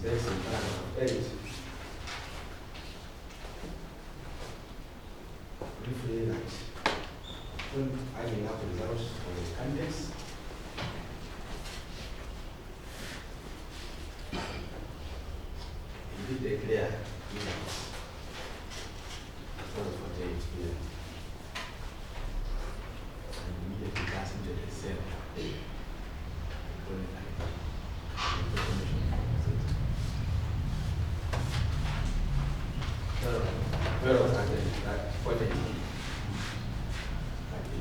Space in paragraph 8. Briefly, that when adding up results for the candidates, we did declare results. That was 48 here. And immediately pass into the cell. Where was that? What it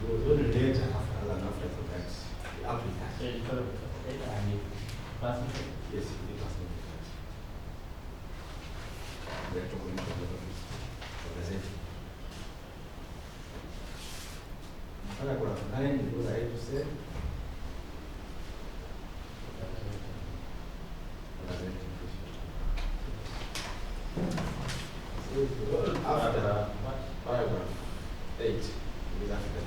was only later after that, the applicant. Yes, it was not. We are talking about the gazette. Paragraph 9, it was I to say. After paragraph 8, it is after.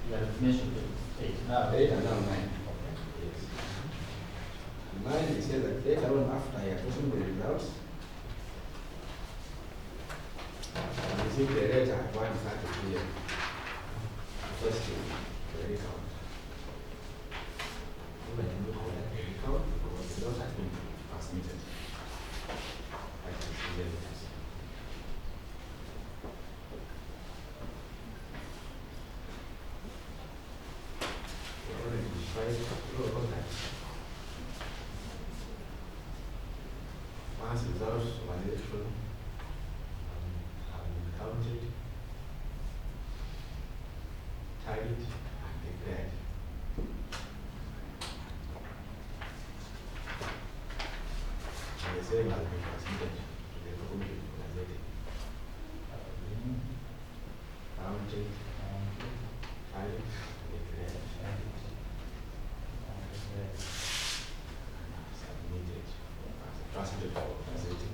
You have mentioned 8 now. 8 and now 9. Okay. Yes. 9, it says that later on after I have gotten the results, I received the letter at 1:30 p.m. First to the recount. When I look at the recount, because the results have been transmitted. I can see the evidence. We already tried to about that. Once results of an election have been counted, tallied, and declared. And the same has been transmitted to the document gazetted. Counted, tallied, declared, submitted, transmitted for gazetting.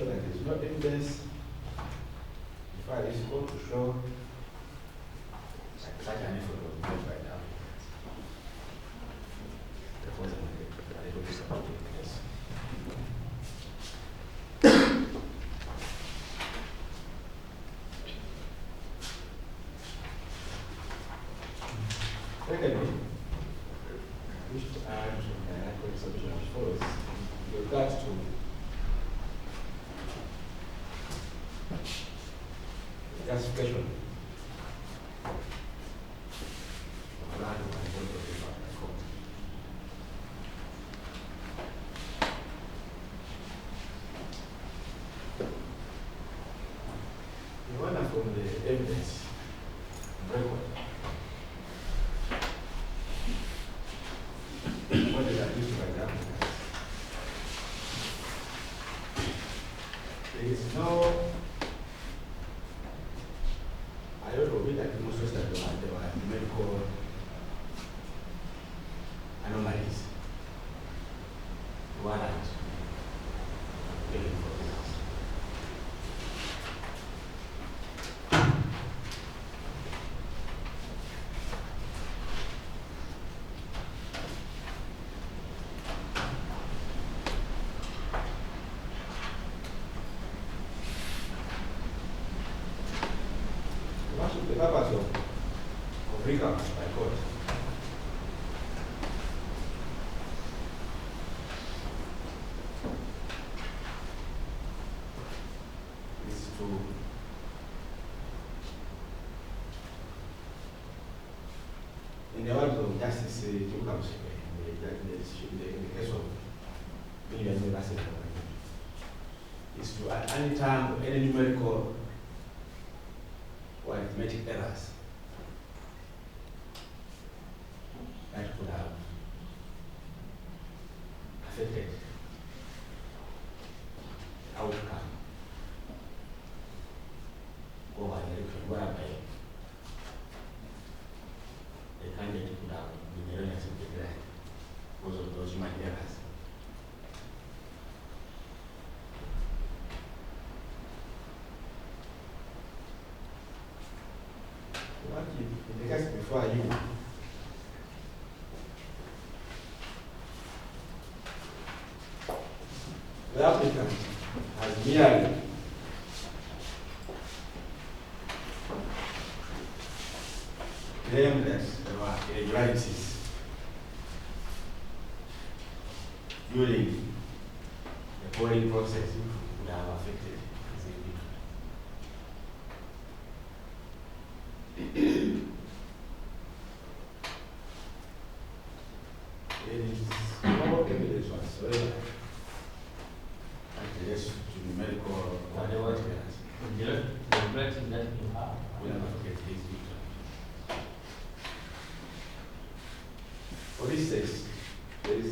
That there is no evidence, in fact, it's going to show such an effort was made by now. There wasn't a little bit about evidence. Secondly, I wish to add an adequate submission as follows. With regards to justification. Land and both of them are court. The one from the evidence record. What is that used by the applicant? There is no, I don't know, we like demonstrates that there were medical anomalies. Warrant taken for this. The purpose of recount by court is to in the words of justice in the case of University is to at any time any numerical or arithmetic errors that could have affected the outcome of an election whereby the candidate could have been erroneous in the grant because of those human errors. In the case before you, the applicant has merely claimed that there were irregularities during the polling process which would have affected his individual. There is no evidence whatsoever that relates to numerical or whatever it is. The reflection that you have. Will not affect his victim. For instance, there is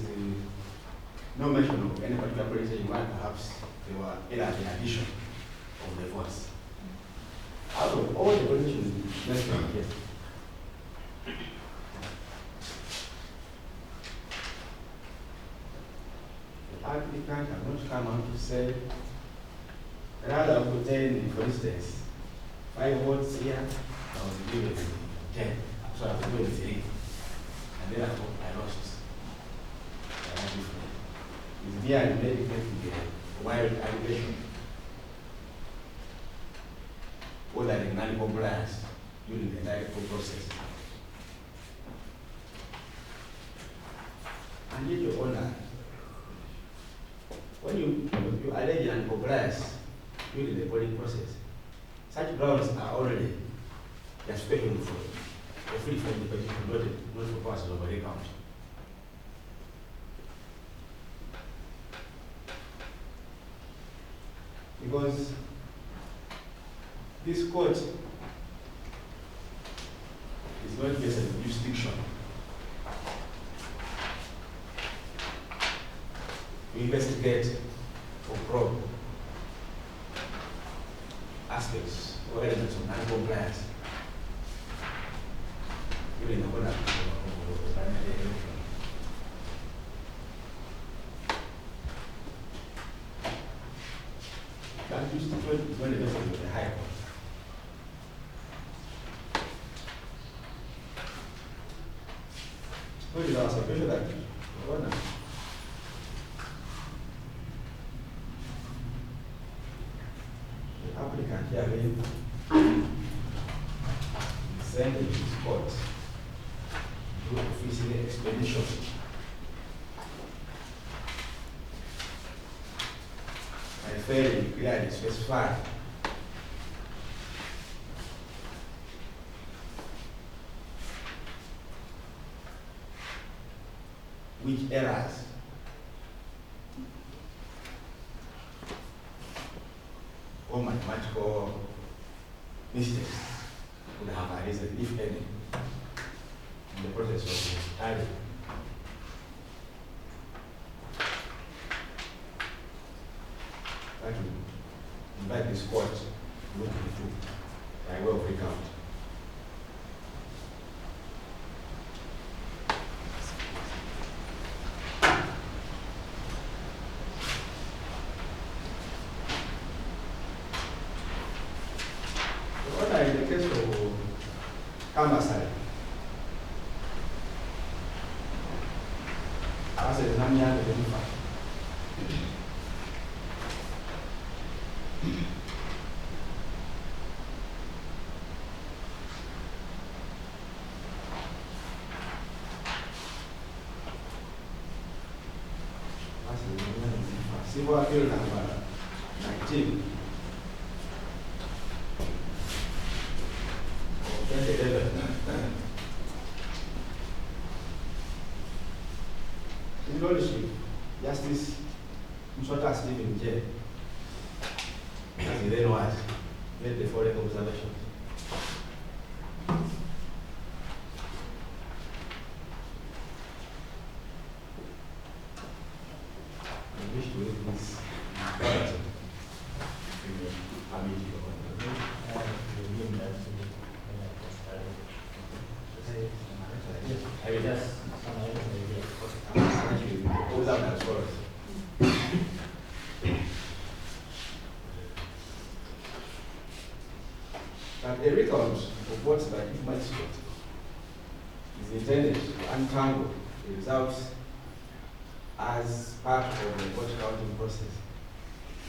no mention of any particular place in why perhaps there were errors in addition of the votes. Out of all the conditions mentioned here, the applicant have not come out to say, rather put in, for instance, 5 votes here, I was given 10, so I was given 3, and then I lost. It's there and made a wild allegation. Whether in non-compliance during the entire process. And yet, Your Honor, when you allege non-compliance during the polling process, such grounds are already justified for free from the petition, not for purposes of a recount. Because this court is not based on jurisdiction to investigate or probe aspects or elements of non-compliance during the conduct of the primary election. That jurisdiction is not the message of the High Court. What is our submission that Your Honor? The applicant here will send to his court to do official explanation by failing to clearly specify which errors or mathematical mistakes would have arisen, if any, in the process of tallying. I can invite this court to look into by way of recount. In the case of Kamasai, as a Namian identified, civil appeal number 19. His Lordship, Justice Msota Stephen J. as he then was, made the following observations. I wish to read this narrative. I will just summarize the idea. Goes out as follows. That a recount of what's by each magistrate is intended to untangle the results as part of the court counting process.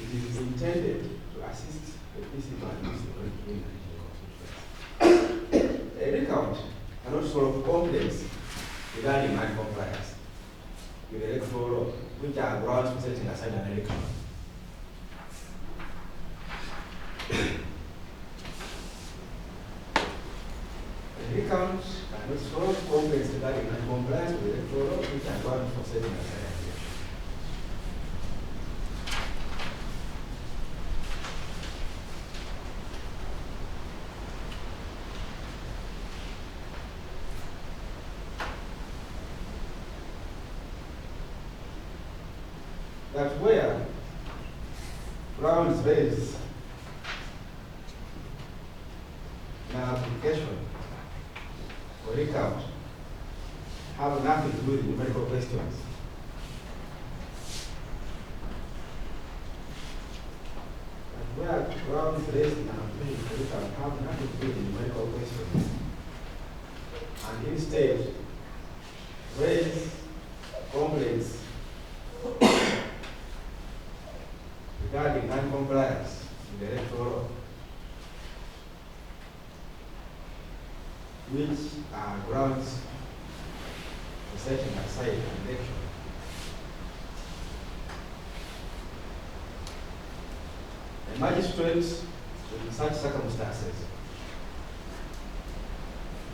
It is intended to assist the participants in a recount cannot solve complaints regarding non-compliance with the electoral law, which are grounds for setting aside an election. The recount cannot solve complaints regarding non-compliance with the electoral law, which are grounds for setting aside an election. That where grounds raised in an application or recount have nothing to do with numerical questions, and where grounds raised in an application or recount have nothing to do with numerical questions, and instead raise complaints regarding non-compliance with the electoral law, which are grounds for setting aside an election. A magistrate in such circumstances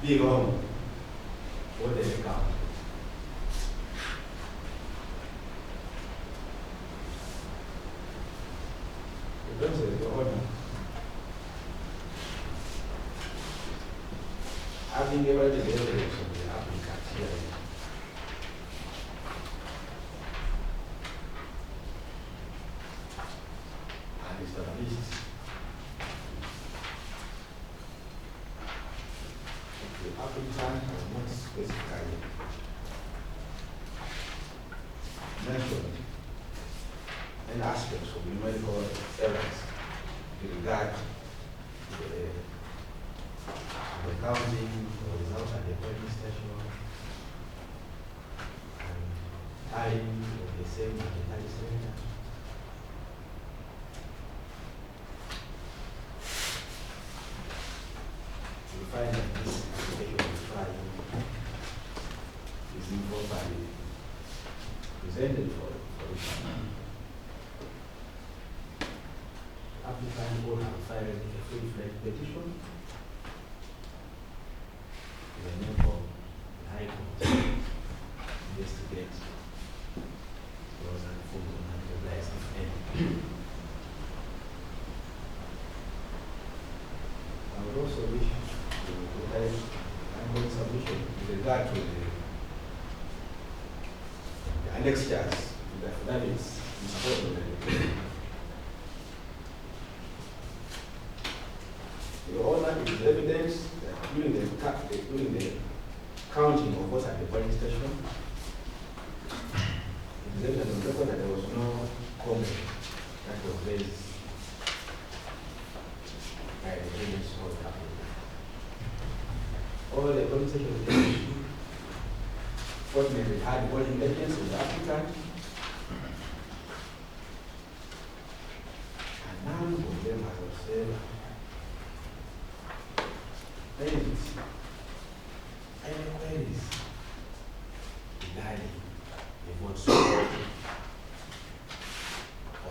be wrong for the recount. Your Honor, having evaluated the evidence of the applicant here, and established the applicant has not specifically mentioned any aspects of numerical errors with regard to the counting or results at the polling station and time of the same at the tally center. We find that this application of trial is improperly presented for applicant will have filed a full-fledged petition in the name of the High Court to investigate time I'm making submission with regard to the annexures to the affidavits in support of the Your Honor, it is evident that during the counting of votes at the polling station, it is evident on record that there was no comment that was raised by the agents of the applicant. All the polling stations fortunately had polling agents of the applicant, and none of them has observed any queries regarding the votes of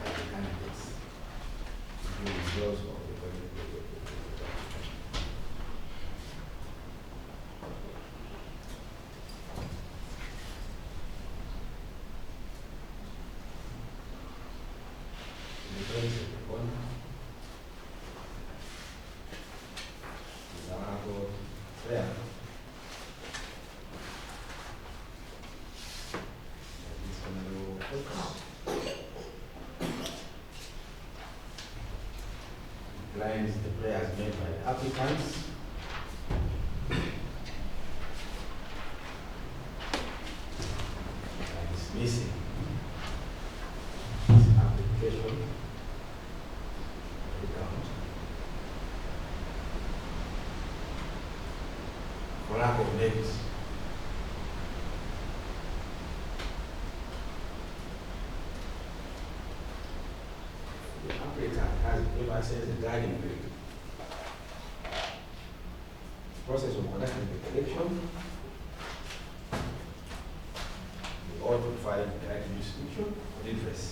the candidates during the close of the polling. The prayers made by the applicants. And dismissing this application recount for lack of merit. The applicant has grievances regarding the process of conducting the election. The Otto filed direct jurisdiction for redress.